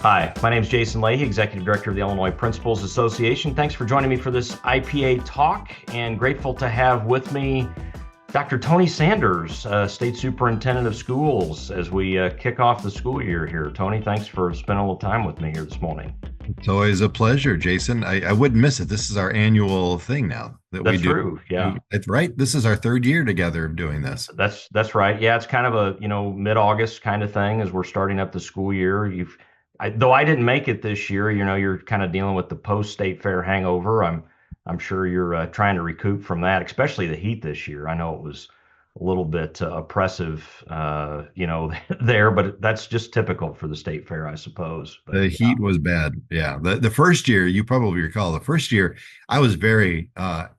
Hi, my name is Jason Leahy, Executive Director of the Illinois Principals Association. Thanks for joining me for this IPA talk, and grateful to have with me Dr. Tony Sanders, State Superintendent of Schools, as we kick off the school year here. Tony, thanks for spending a little time with me here this morning. It's always a pleasure, Jason. I wouldn't miss it. This is our annual thing now that we That's do. true. Yeah, It's right. This is our third year together of doing this. that's right. Yeah, it's kind of a mid-August kind of thing as we're starting up the school year. Though I didn't make it this year, you're kind of dealing with the post-state fair hangover. I'm sure you're trying to recoup from that, especially the heat this year. I know it was a little bit oppressive, there, but that's just typical for the state fair, I suppose. But The yeah, heat was bad. Yeah. The first year, you probably recall, the first year I was very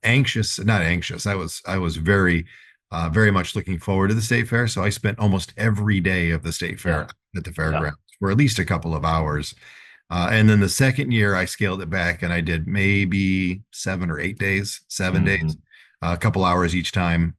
anxious, not anxious. I was very much looking forward to the state fair. So I spent almost every day of the state yeah, fair at the yeah. fairgrounds for at least a couple of hours. And then the second year, I scaled it back and I did maybe 7 or 8 days, 7 days, Hmm. a couple hours each time.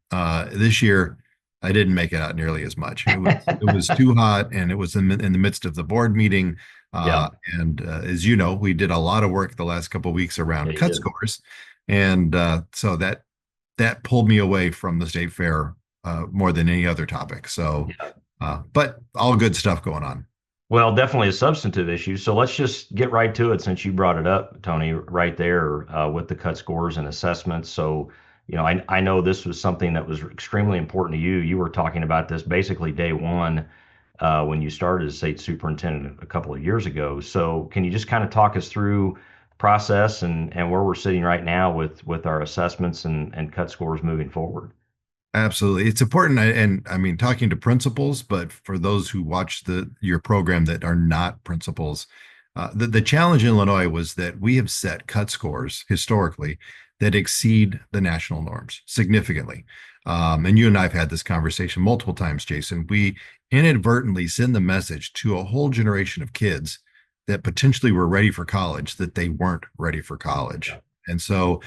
This year, I didn't make it out nearly as much. It was too hot, and it was in the midst of the board meeting. Yeah, And as you know, we did a lot of work the last couple of weeks yeah, around you cut did. scores, and so that pulled me away from the state fair more than any other topic. So, Yeah. but all good stuff going on. Well, definitely a substantive issue. So let's just get right to it since you brought it up, Tony, right there with the cut scores and assessments. So, I know this was something that was extremely important to you. You were talking about this basically day one when you started as state superintendent a couple of years ago. So can you just kind of talk us through process and where we're sitting right now with our assessments and cut scores moving forward? Absolutely. It's important. And I mean, talking to principals, but for those who watch your program that are not principals, the challenge in Illinois was that we have set cut scores historically that exceed the national norms significantly. And you and I have had this conversation multiple times, Jason. We inadvertently send the message to a whole generation of kids that potentially were ready for college that they weren't ready for college. Yeah. And so,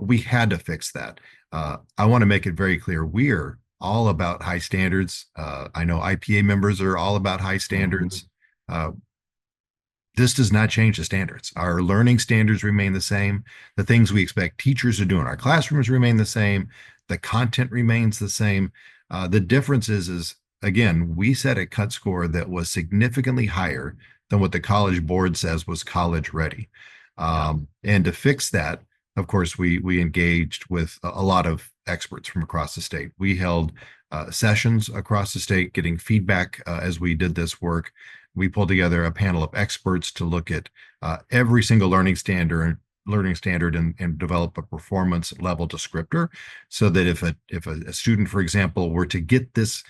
we had to fix that. I want to make it very clear we're all about high standards. I know IPA members are all about high Mhm. standards. Uh, this does not change the standards. Our learning standards remain the same. The things we expect teachers to do in our classrooms remain the same. The content remains the same. The difference is, again, we set a cut score that was significantly higher than what the college board says was college ready. Yeah. And to fix that, of course, we engaged with a lot of experts from across the state. We held sessions across the state, getting feedback as we did this work. We pulled together a panel of experts to look at every single learning standard and develop a performance level descriptor so that if a student, for example, were to get this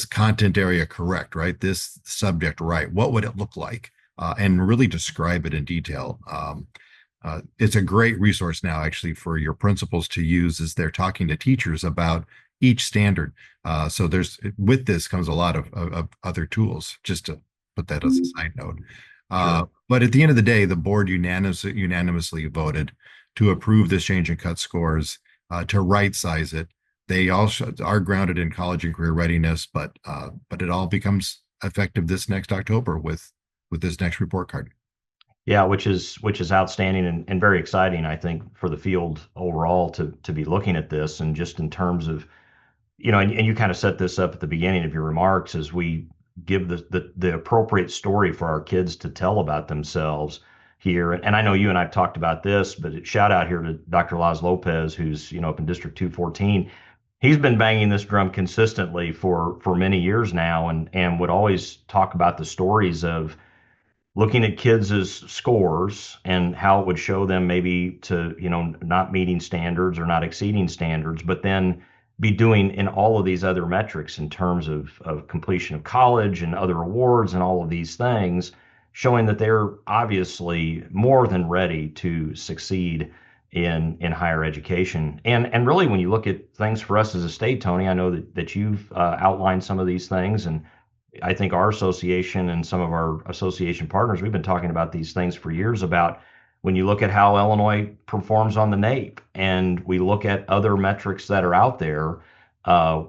content area correct, right, this subject right, what would it look like, and really describe it in detail. It's a great resource now, actually, for your principals to use as they're talking to teachers about each standard. So there's with this comes a lot of other tools. Just to put that as a side note. Sure. But at the end of the day, the board unanimously voted to approve this change in cut scores, to right size it. They also are grounded in college and career readiness, but it all becomes effective this next October with this next report card. Yeah, which is outstanding and very exciting, I think, for the field overall to be looking at this and just in terms of, and you kind of set this up at the beginning of your remarks as we give the appropriate story for our kids to tell about themselves here. And I know you and I've talked about this, but shout out here to Dr. Laz Lopez, who's, up in District 214. He's been banging this drum consistently for many years now and would always talk about the stories of looking at kids' scores and how it would show them maybe to, not meeting standards or not exceeding standards, but then be doing in all of these other metrics in terms of completion of college and other awards and all of these things, showing that they're obviously more than ready to succeed in higher education. And really, when you look at things for us as a state, Tony, I know that you've outlined some of these things, and I think our association and some of our association partners, we've been talking about these things for years about when you look at how Illinois performs on the NAEP and we look at other metrics that are out there,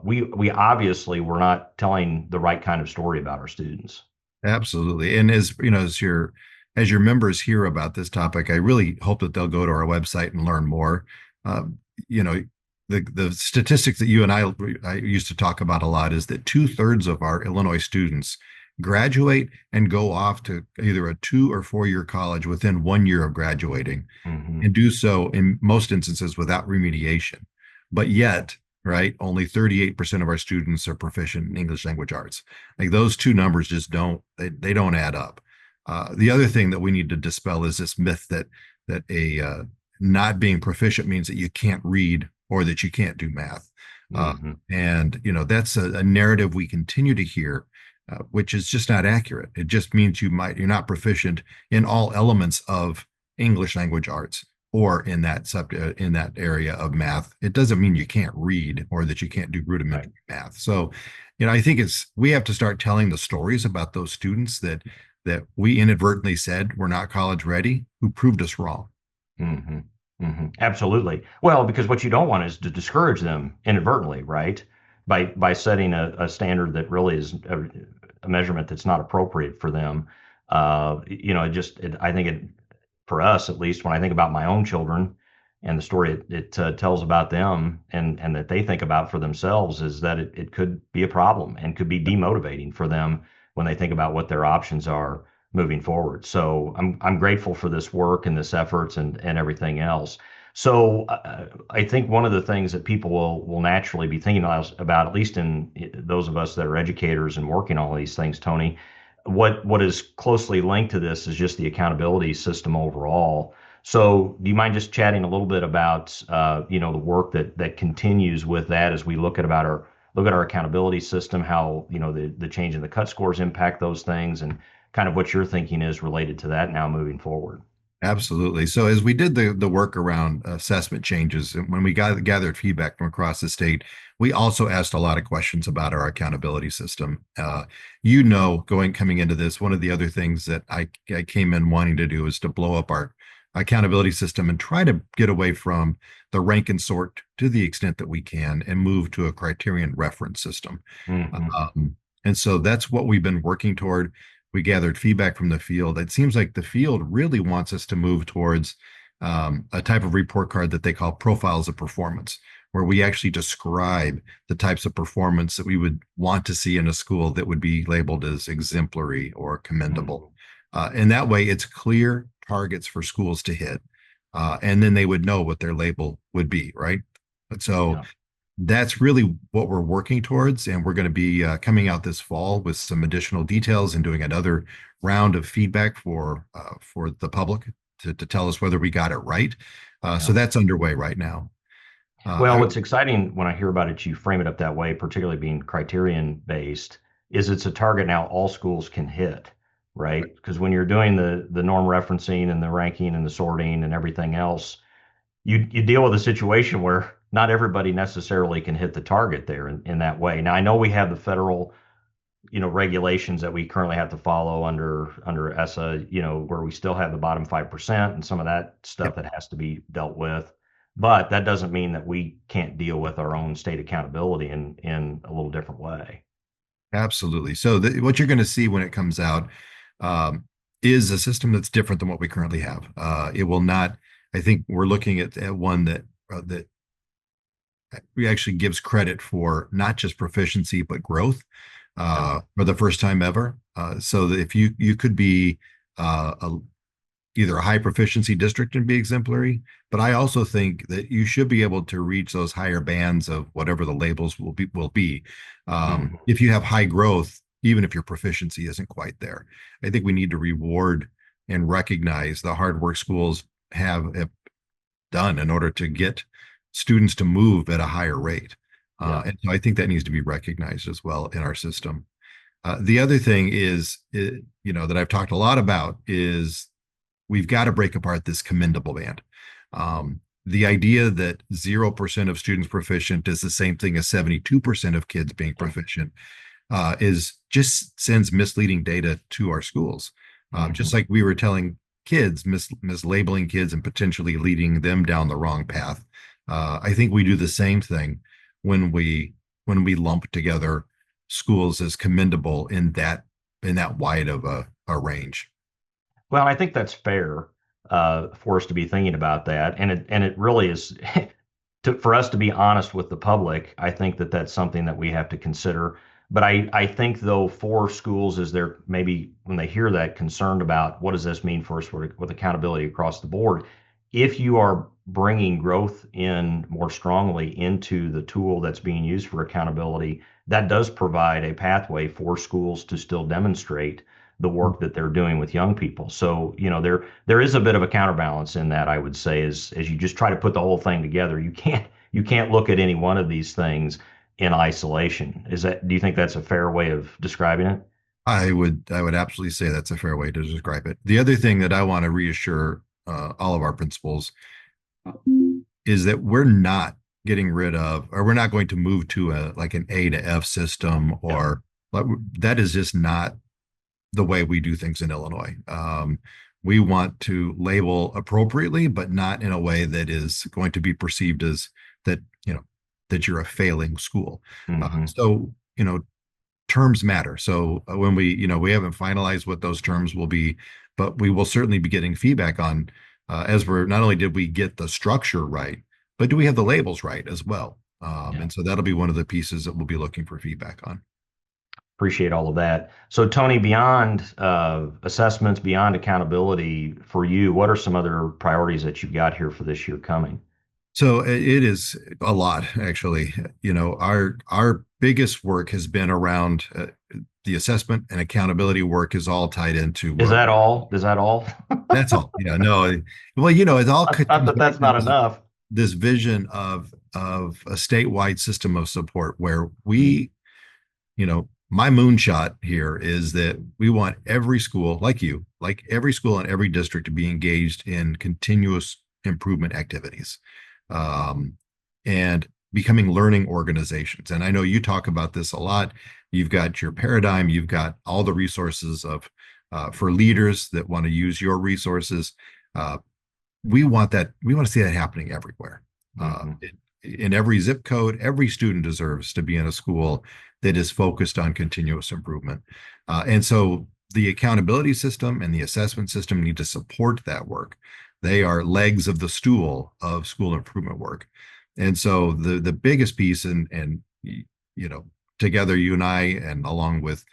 we obviously were not telling the right kind of story about our students. Absolutely. And as you know, as your members hear about this topic, I really hope that they'll go to our website and learn more. Uh, you know, the statistics that you and I used to talk about a lot is that 2/3 of our Illinois students graduate and go off to either a 2 or 4 year college within 1 year of graduating, Hmm. and do so in most instances without remediation. But yet, right, only 38% of our students are proficient in English language arts. Like those two numbers just they don't add up. The other thing that we need to dispel is this myth that a not being proficient means that you can't read or that you can't do math. Uh, Hmm. and that's a narrative we continue to hear, which is just not accurate. It just means you're not proficient in all elements of English language arts or in that area of math. It doesn't mean you can't read or that you can't do Right. rudimentary math. So, I think we have to start telling the stories about those students that we inadvertently said were not college ready, who proved us wrong. Hmm. Hmm. Absolutely. Well, because what you don't want is to discourage them inadvertently, right? By setting a standard that really is a measurement that's not appropriate for them. I think for us at least, when I think about my own children and the story it tells about them and that they think about for themselves is that it could be a problem and could be demotivating for them when they think about what their options are moving forward. So I'm grateful for this work and this efforts and everything else. So I think one of the things that people will naturally be thinking about, at least in those of us that are educators and working on all these things, Tony, what is closely linked to this is just the accountability system overall. So do you mind just chatting a little bit about the work that continues with that as we look at our accountability system, how the change in the cut scores impact those things, and kind of what your thinking is related to that now moving forward. Absolutely. So as we did the work around assessment changes, and when we gathered feedback from across the state, we also asked a lot of questions about our accountability system. Coming into this, one of the other things that I came in wanting to do is to blow up our accountability system and try to get away from the rank and sort to the extent that we can and move to a criterion reference system. Hmm. And so that's what we've been working toward. We gathered feedback from the field. It seems like the field really wants us to move towards a type of report card that they call profiles of performance, where we actually describe the types of performance that we would want to see in a school that would be labeled as exemplary or commendable. Hmm. And that way, it's clear targets for schools to hit. And then they would know what their label would be, right? So Yeah. that's really what we're working towards. And we're going to be coming out this fall with some additional details and doing another round of feedback for the public to tell us whether we got it right. So Yeah. that's underway right now. Well, I what's exciting when I hear about it, you frame it up that way, particularly being criterion based, is it's a target now all schools can hit, right? Because when you're doing the norm referencing and the ranking and the sorting and everything else, you deal with a situation where not everybody necessarily can hit the target there in that way. Now I know we have the federal, regulations that we currently have to follow under ESSA, where we still have the bottom 5% and some of that Yep, stuff that has to be dealt with. But that doesn't mean that we can't deal with our own state accountability in a little different way. absolutely. So what you're going to see when it comes out um, is a system that's different than what we currently have. It will not. I think we're looking at one that actually gives credit for not just proficiency but growth Yeah. for the first time ever. So that if you could be either a high proficiency district and be exemplary, but I also think that you should be able to reach those higher bands of whatever the labels will be. Hmm. If you have high growth, even if your proficiency isn't quite there. I think we need to reward and recognize the hard work schools have done in order to get students to move at a higher rate. Yeah. And so I think that needs to be recognized as well in our system. The other thing is, that I've talked a lot about is we've got to break apart this commendable band. The idea that 0% of students proficient is the same thing as 72% of kids being Yeah. proficient is just sends misleading data to our schools. Just Hmm. like we were telling kids, mislabeling kids and potentially leading them down the wrong path. I think we do the same thing when we lump together schools as commendable in that in that wide of a range. Well, I think that's fair for us to be thinking about that, and it really is for us to be honest with the public. I think that that's something that we have to consider. But I think though for schools, is there maybe when they hear that concerned about what does this mean for us with accountability across the board? If you are bringing growth in more strongly into the tool that's being used for accountability, that does provide a pathway for schools to still demonstrate the work that they're doing with young people. So, there is a bit of a counterbalance in that, I would say, as you just try to put the whole thing together. You can't look at any one of these things in isolation. Do you think that's a fair way of describing it? I would absolutely say that's a fair way to describe it. The other thing that I want to reassure all of our principals is that we're not getting rid of, or we're not going to move to a like an A to F system, Yeah. or that is just not the way we do things in Illinois. We want to label appropriately, but not in a way that is going to be perceived as that, that you're a failing school. Hmm. So, terms matter. So when we haven't finalized what those terms will be, but we will certainly be getting feedback on, as we're not only did we get the structure right, but do we have the labels right as well? Yeah. And so that'll be one of the pieces that we'll be looking for feedback on. Appreciate all of that. So, Tony, beyond assessments, beyond accountability for you, what are some other priorities that you've got here for this year coming? So it is a lot, actually. Our biggest work has been around the assessment and accountability work is all tied into Is that all? Is that all? that's all. Yeah, no. Well, it all Not comes that back that's to not enough. this vision of a statewide system of support where Mm. my moonshot here is that we want every school, like every school in every district to be engaged in continuous improvement activities, um, and becoming learning organizations. And I know you talk about this a lot. You've got your paradigm, you've got all the resources of for leaders that want to use your resources. Uh, we want that. We want to see that happening everywhere. Hmm. In every zip code, every student deserves to be in a school that is focused on continuous improvement. And so the accountability system and the assessment system need to support that work. They are legs of the stool of school improvement work. And so the biggest piece, and together you and I, and along with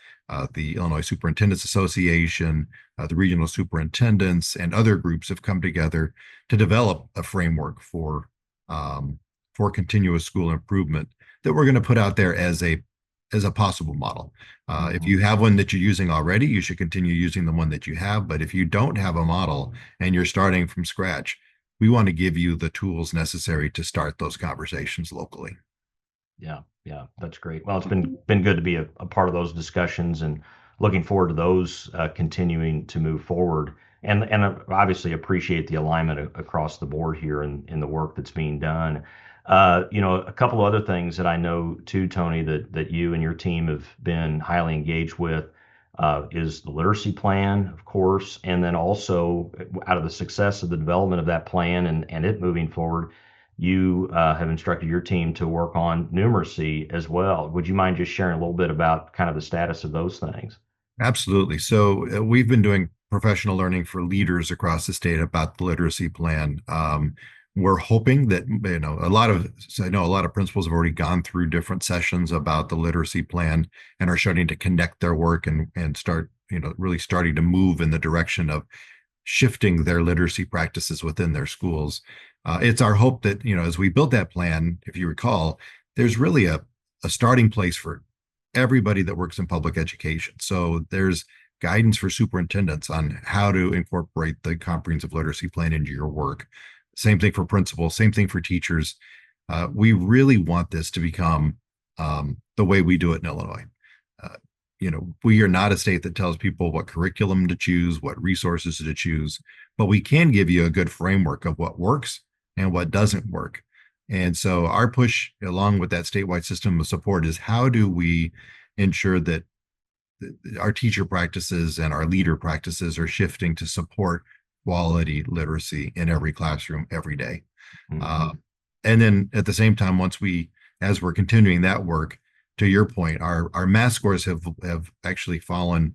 the Illinois Superintendents Association, the regional superintendents, and other groups have come together to develop a framework um, for continuous school improvement that we're going to put out there as a possible model. If Hmm. you have one that you're using already, you should continue using the one that you have. But if you don't have a model and you're starting from scratch, we want to give you the tools necessary to start those conversations locally. Yeah, yeah, that's great. Well, it's been good to be a part of those discussions and looking forward to those continuing to move forward. And obviously appreciate the alignment across the board here in the work that's being done. A couple of other things that I know too, Tony, that you and your team have been highly engaged with is the literacy plan, of course, and then also out of the success of the development of that plan and it moving forward, you have instructed your team to work on numeracy as well. Would you mind just sharing a little bit about kind of the status of those things? Absolutely. So we've been doing professional learning for leaders across the state about the literacy plan. We're hoping that I know a lot of principals have already gone through different sessions about the literacy plan and are starting to connect their work and start really starting to move in the direction of shifting their literacy practices within their schools. It's our hope that as we build that plan, if you recall, there's really a starting place for everybody that works in public education. So there's guidance for superintendents on how to incorporate the comprehensive literacy plan into your work. Same thing for principals, same thing for teachers. We really want this to become the way we do it in Illinois. Uh, we are not a state that tells people what curriculum to choose, what resources to choose, but we can give you a good framework of what works and what doesn't work. And so our push, along with that statewide system of support, is how do we ensure that our teacher practices and our leader practices are shifting to support quality literacy in every classroom every day. Hmm. Uh, and then at the same time, as we're continuing that work, to your point, our math scores have actually fallen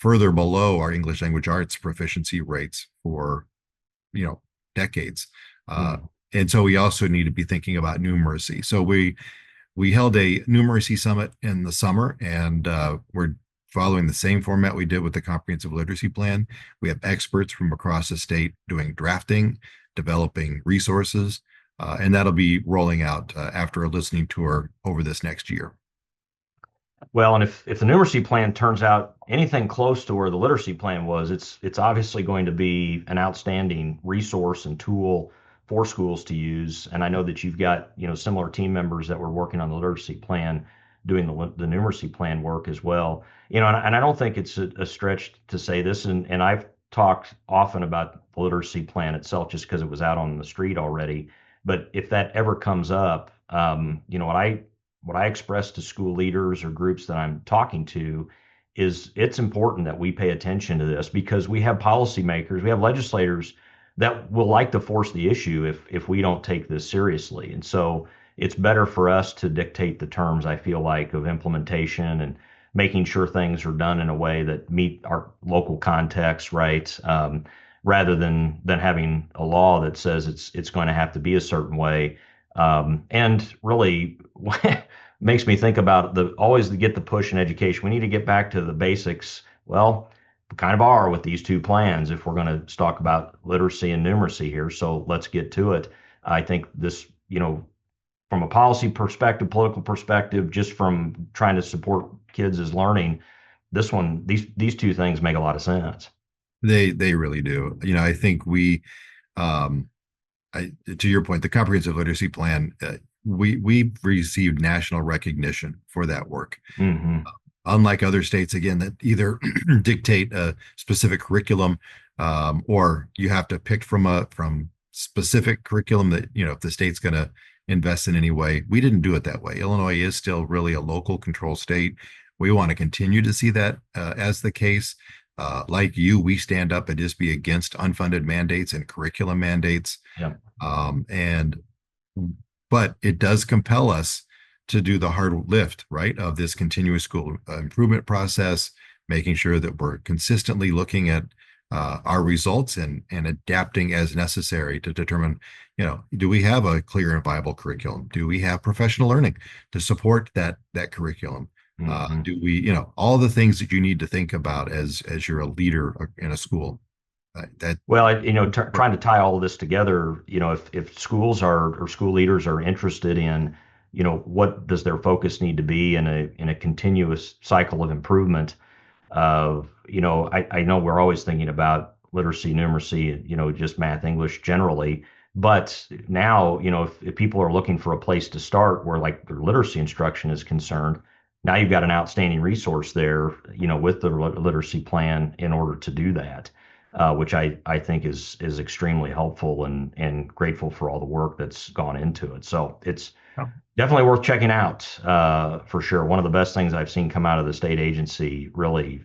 further below our English language arts proficiency rates for, you know, decades. Uh, Mm. and so we also need to be thinking about numeracy. So we held a numeracy summit in the summer, and we're following the same format we did with the comprehensive literacy plan. We have experts from across the state doing drafting, developing resources, and that'll be rolling out after a listening tour over this next year. Well, and if the numeracy plan turns out anything close to where the literacy plan was, it's obviously going to be an outstanding resource and tool for schools to use. And I know that you've got, similar team members that were working on the literacy plan, doing the numeracy plan work as well. And I don't think it's a stretch to say this, and I've talked often about the literacy plan itself just because it was out on the street already. But if that ever comes up, what I express to school leaders or groups that I'm talking to is it's important that we pay attention to this because we have policymakers, we have legislators that will like to force the issue if we don't take this seriously. And so it's better for us to dictate the terms, I feel like, of implementation and making sure things are done in a way that meet our local context, right? Rather than having a law that says it's going to have to be a certain way. And really makes me think about the always to get the push in education. We need to get back to the basics. Well, we kind of are with these two plans if we're going to talk about literacy and numeracy here. So let's get to it. I think this, from a policy perspective, political perspective, just from trying to support kids as learning, these two things make a lot of sense. They really do. I think um, to your point, the comprehensive literacy plan, we've received national recognition for that work. Hmm. Unlike other states, again, that either dictate a specific curriculum, or you have to pick from specific curriculum that, if the state's going to invest in any way. We didn't do it that way. Illinois is still really a local control state. We want to continue to see that as the case. Like you, we stand up at ISB against unfunded mandates and curriculum mandates. Yeah. And but it does compel us to do the hard lift, right, of this continuous school improvement process, making sure that we're consistently looking at our results and adapting as necessary to determine, do we have a clear and viable curriculum? Do we have professional learning to support that curriculum? Hmm. Do we, all the things that you need to think about as you're a leader in a school. That Well, trying to tie all of this together, if schools are or school leaders are interested in, what does their focus need to be in a continuous cycle of improvement of, I know we're always thinking about literacy, numeracy, just math, English generally, but now, if people are looking for a place to start where like their literacy instruction is concerned, now you've got an outstanding resource there, with the literacy plan in order to do that, which I think is extremely helpful and grateful for all the work that's gone into it. So it's definitely worth checking out, for sure. One of the best things I've seen come out of the state agency, really,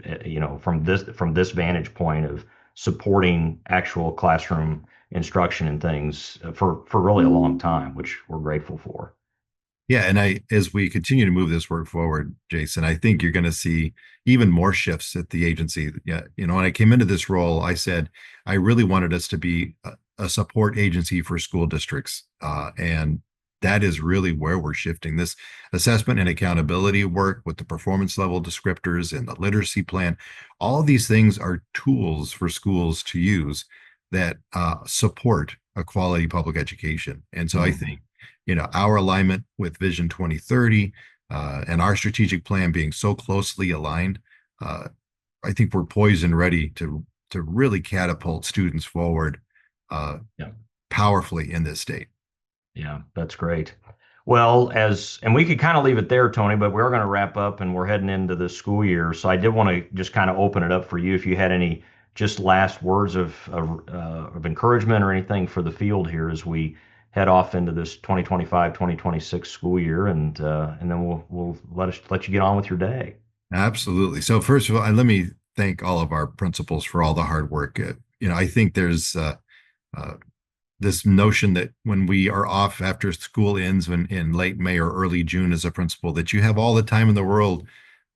from this vantage point of supporting actual classroom instruction and things for really a long time, which we're grateful for. Yeah, and as we continue to move this work forward, Jason, I think you're going to see even more shifts at the agency. Yeah, when I came into this role, I said I really wanted us to be a support agency for school districts, and that is really where we're shifting this assessment and accountability work with the performance level descriptors and the literacy plan. All of these things are tools for schools to use that support a quality public education. And so I Mhm. think, our alignment with Vision 2030 and our strategic plan being so closely aligned, uh, I think we're poised and ready to really catapult students forward uh, Yeah. powerfully in this state. Yeah, that's great. Well, and we could kind of leave it there, Tony, but we're going to wrap up and we're heading into the school year. So I did want to just kind of open it up for you if you had any just last words of encouragement or anything for the field here as we head off into this 2025-2026 school year, and then we'll let you get on with your day. Absolutely. So first of all, and let me thank all of our principals for all the hard work. I think there's uh, this notion that when we are off after school ends in late May or early June as a principal, that you have all the time in the world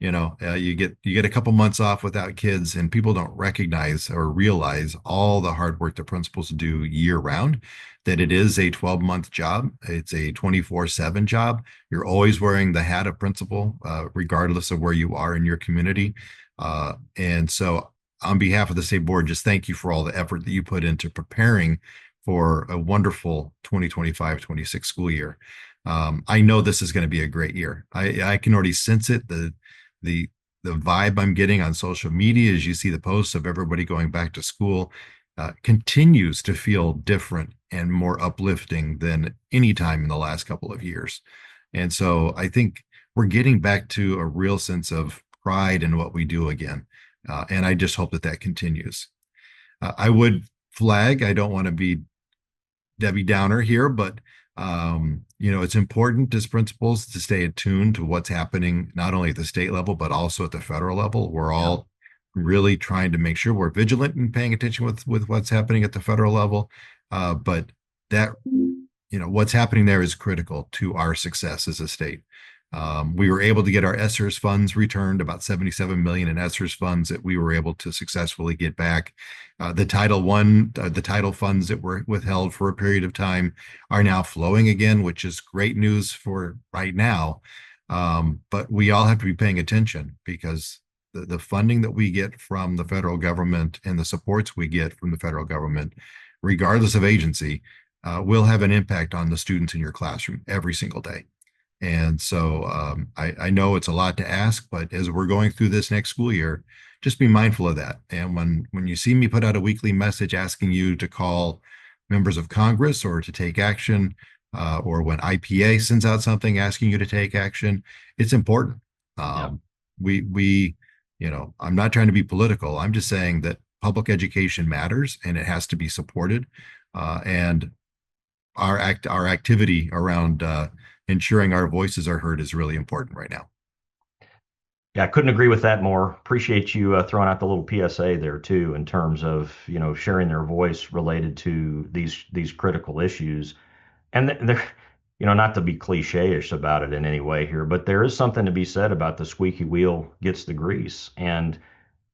You get a couple months off without kids, and people don't recognize or realize all the hard work that principals do year round, that it is a 12-month job. It's a 24/7 job. You're always wearing the hat of principal, regardless of where you are in your community. And so on behalf of the state board, just thank you for all the effort that you put into preparing for a wonderful 2025-26 school year. I know this is going to be a great year. I can already sense it. The the vibe I'm getting on social media as you see the posts of everybody going back to school continues to feel different and more uplifting than any time in the last couple of years. And so I think we're getting back to a real sense of pride in what we do again. And I just hope that that continues. I would flag, I don't want to be Debbie Downer here, but it's important as principals to stay attuned to what's happening, not only at the state level, but also at the federal level. We're all really trying to make sure we're vigilant and paying attention with what's happening at the federal level. But that, what's happening there is critical to our success as a state. We were able to get our ESSERS funds returned, about 77 million in ESSERS funds that we were able to successfully get back. The title funds that were withheld for a period of time are now flowing again, which is great news for right now. But we all have to be paying attention, because the funding that we get from the federal government and the supports we get from the federal government, regardless of agency, will have an impact on the students in your classroom every single day. And so I know it's a lot to ask, but as we're going through this next school year, just be mindful of that. And when you see me put out a weekly message asking you to call members of Congress or to take action, or when IPA sends out something asking you to take action, it's important. I'm not trying to be political. I'm just saying that public education matters and it has to be supported. And our activity around ensuring our voices are heard is really important right now. Yeah, I couldn't agree with that more. Appreciate you throwing out the little PSA there too, in terms of sharing their voice related to these critical issues. And they're, not to be cliche-ish about it in any way here, but there is something to be said about the squeaky wheel gets the grease. And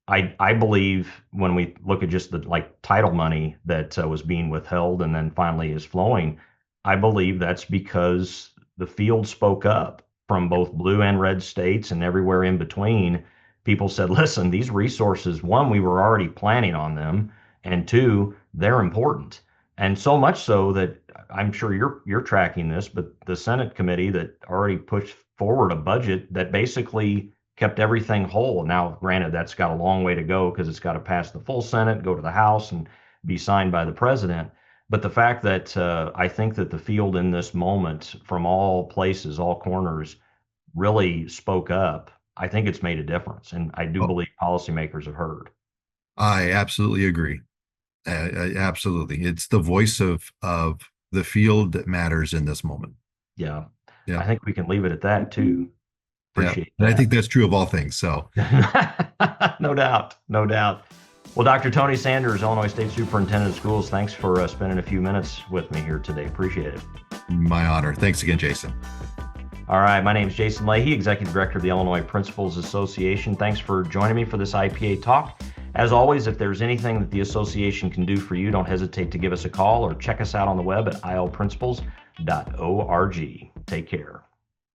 I believe when we look at just the title money that was being withheld and then finally is flowing, I believe that's because the field spoke up from both blue and red states and everywhere in between. People said, listen, these resources, one, we were already planning on them, and two, they're important. And so much so that I'm sure you're tracking this, but the Senate committee that already pushed forward a budget that basically kept everything whole. Now, granted, that's got a long way to go because it's got to pass the full Senate, go to the House, and be signed by the president. But the fact that I think that the field in this moment, from all places, all corners, really spoke up, I think it's made a difference. And I do believe policymakers have heard. I absolutely agree. Absolutely. It's the voice of the field that matters in this moment. Yeah. I think we can leave it at that too. Appreciate that. And I think that's true of all things. So no doubt. Well, Dr. Tony Sanders, Illinois State Superintendent of Schools, thanks for spending a few minutes with me here today. Appreciate it. My honor. Thanks again, Jason. All right. My name is Jason Leahy, Executive Director of the Illinois Principals Association. Thanks for joining me for this IPA talk. As always, if there's anything that the association can do for you, don't hesitate to give us a call or check us out on the web at ilprincipals.org. Take care.